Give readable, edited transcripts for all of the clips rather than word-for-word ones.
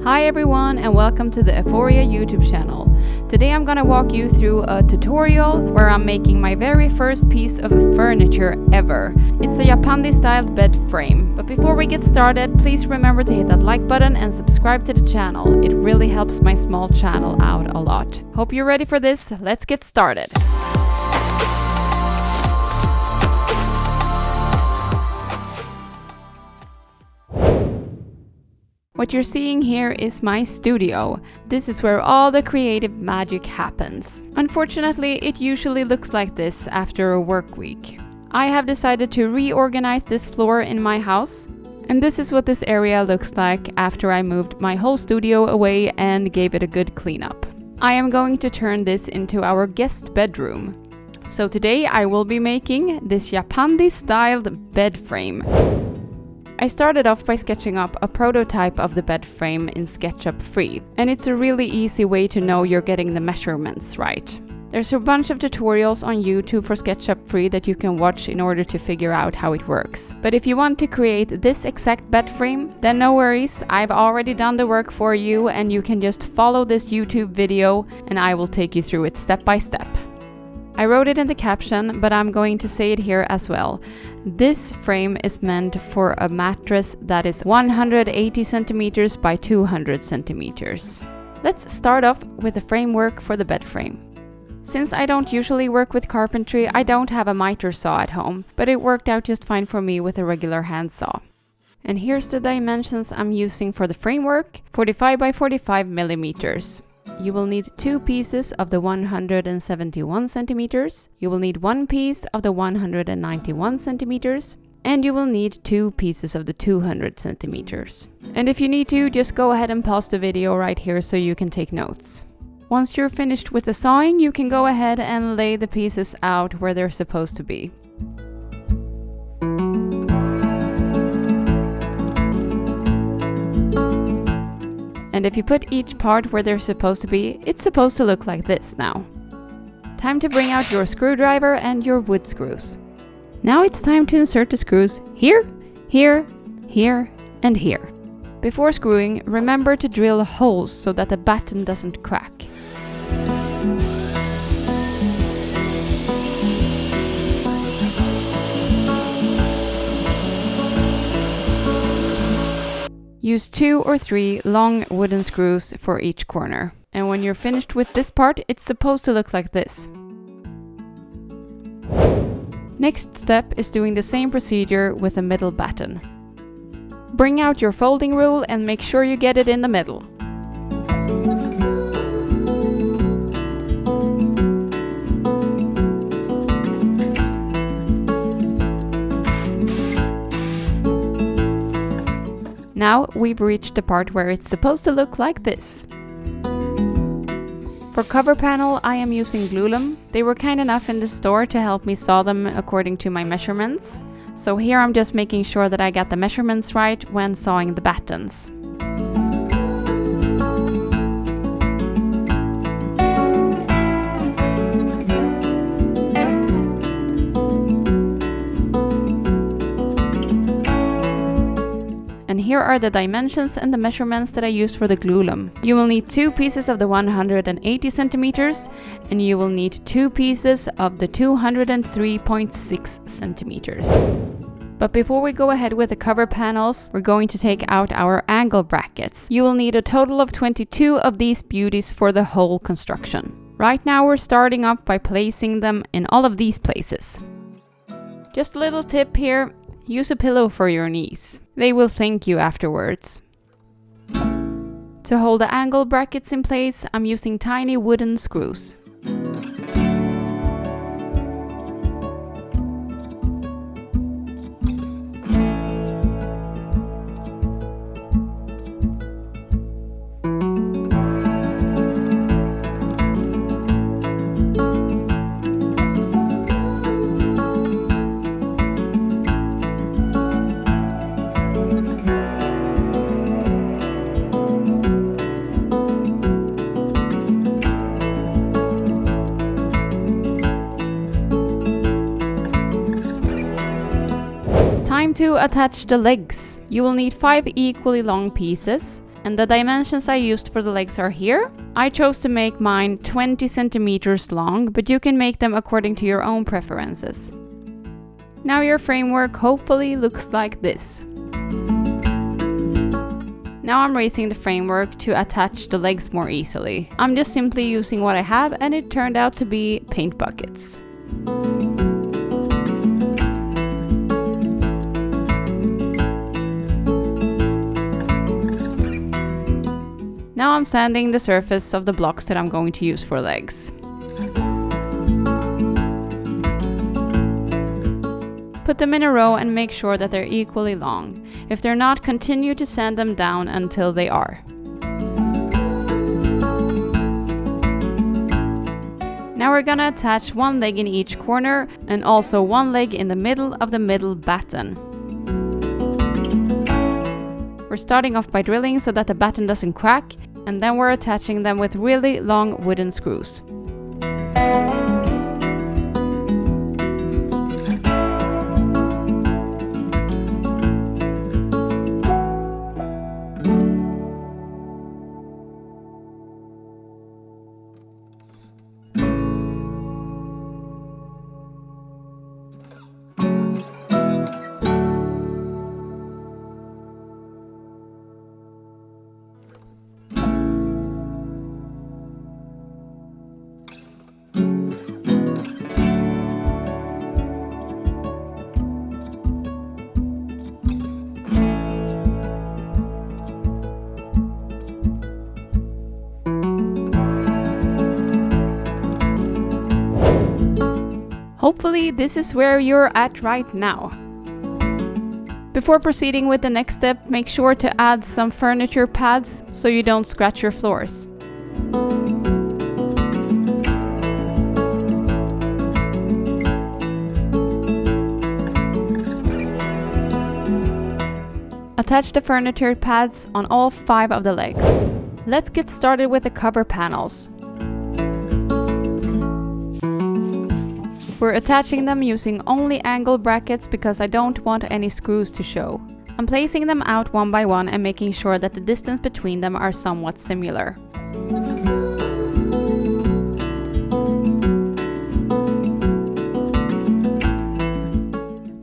Hi everyone and welcome to the Eforias YouTube channel. Today I'm gonna walk you through a tutorial where I'm making my very first piece of furniture ever. It's a Japandi styled bed frame. But before we get started, please remember to hit that like button and subscribe to the channel. It really helps my small channel out a lot. Hope you're ready for this. Let's get started. What you're seeing here is my studio. This is where all the creative magic happens. Unfortunately, it usually looks like this after a work week. I have decided to reorganize this floor in my house, and this is what this area looks like after I moved my whole studio away and gave it a good cleanup. I am going to turn this into our guest bedroom. So today I will be making this Japandi styled bed frame. I started off by sketching up a prototype of the bed frame in SketchUp free, and it's a really easy way to know you're getting the measurements right. There's a bunch of tutorials on YouTube for SketchUp free that you can watch in order to figure out how it works. But if you want to create this exact bed frame, then no worries, I've already done the work for you and you can just follow this YouTube video and I will take you through it step by step. I wrote it in the caption, but I'm going to say it here as well. This frame is meant for a mattress that is 180 centimeters by 200 centimeters. Let's start off with the framework for the bed frame. Since I don't usually work with carpentry, I don't have a miter saw at home, but it worked out just fine for me with a regular handsaw. And here's the dimensions I'm using for the framework: 45 by 45 millimeters. You will need 2 pieces of the 171 centimeters, you will need 1 piece of the 191 centimeters, and you will need 2 pieces of the 200 centimeters. And if you need to, just go ahead and pause the video right here so you can take notes. Once you're finished with the sawing, you can go ahead and lay the pieces out where they're supposed to be. And if you put each part where they're supposed to be, it's supposed to look like this now. Time to bring out your screwdriver and your wood screws. Now it's time to insert the screws here, here, here, and here. Before screwing, remember to drill holes so that the batten doesn't crack. Use 2 or 3 long wooden screws for each corner. And when you're finished with this part, it's supposed to look like this. Next step is doing the same procedure with the middle batten. Bring out your folding rule and make sure you get it in the middle. Now we've reached the part where it's supposed to look like this. For cover panel, I am using Glulam. They were kind enough in the store to help me saw them according to my measurements. So here I'm just making sure that I got the measurements right when sawing the battens. And here are the dimensions and the measurements that I used for the Glulam. You will need 2 pieces of the 180 centimeters and you will need 2 pieces of the 203.6 centimeters. But before we go ahead with the cover panels, we're going to take out our angle brackets. You will need a total of 22 of these beauties for the whole construction. Right now we're starting off by placing them in all of these places. Just a little tip here. Use a pillow for your knees. They will thank you afterwards. To hold the angle brackets in place, I'm using tiny wooden screws. Time to attach the legs. You will need 5 equally long pieces, and the dimensions I used for the legs are here. I chose to make mine 20 centimeters long, but you can make them according to your own preferences. Now your framework hopefully looks like this. Now I'm raising the framework to attach the legs more easily. I'm just simply using what I have, and it turned out to be paint buckets. Now I'm sanding the surface of the blocks that I'm going to use for legs. Put them in a row and make sure that they're equally long. If they're not, continue to sand them down until they are. Now we're gonna attach one leg in each corner and also one leg in the middle of the middle batten. We're starting off by drilling so that the batten doesn't crack, and then we're attaching them with really long wooden screws. Hopefully this is where you're at right now. Before proceeding with the next step, make sure to add some furniture pads so you don't scratch your floors. Attach the furniture pads on all 5 of the legs. Let's get started with the cover panels. We're attaching them using only angle brackets because I don't want any screws to show. I'm placing them out one by one and making sure that the distance between them are somewhat similar.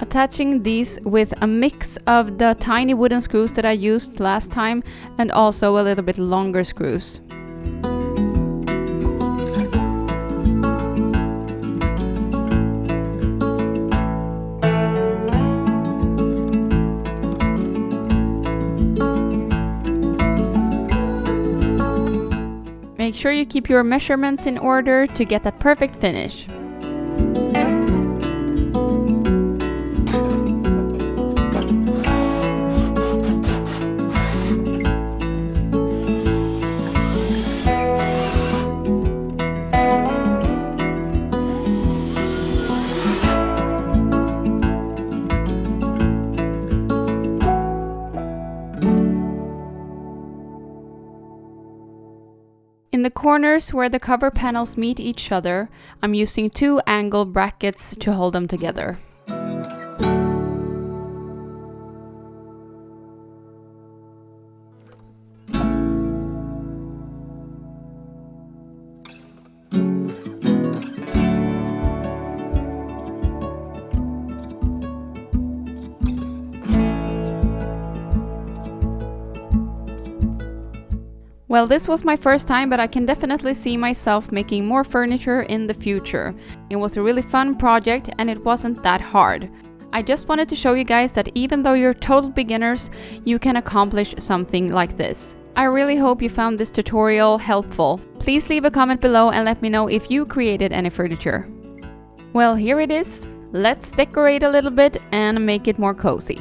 Attaching these with a mix of the tiny wooden screws that I used last time and also a little bit longer screws. Make sure you keep your measurements in order to get that perfect finish. In the corners where the cover panels meet each other, I'm using 2 angle brackets to hold them together. Well, this was my first time, but I can definitely see myself making more furniture in the future. It was a really fun project and it wasn't that hard. I just wanted to show you guys that even though you're total beginners, you can accomplish something like this. I really hope you found this tutorial helpful. Please leave a comment below and let me know if you created any furniture. Well, here it is. Let's decorate a little bit and make it more cozy.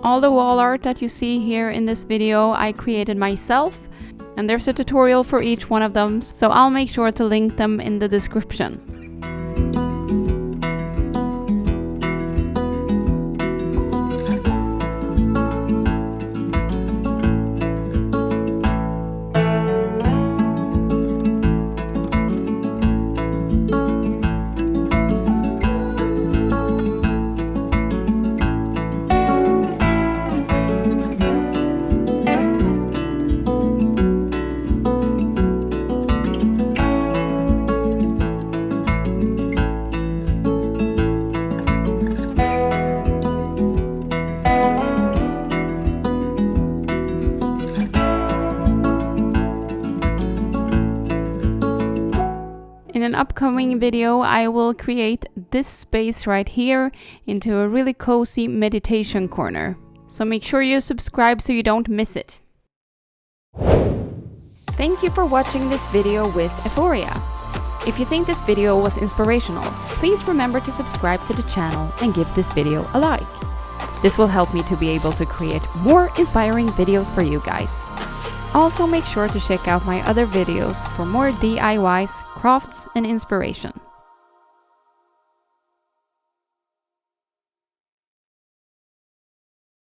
All the wall art that you see here in this video I created myself, and there's a tutorial for each one of them, so I'll make sure to link them in the description. upcoming video, I will create this space right here into a really cozy meditation corner. So make sure you subscribe so you don't miss it. Thank you for watching this video with Eforia. If you think this video was inspirational, please remember to subscribe to the channel and give this video a like. This will help me to be able to create more inspiring videos for you guys. Also make sure to check out my other videos for more DIYs, crafts and inspiration.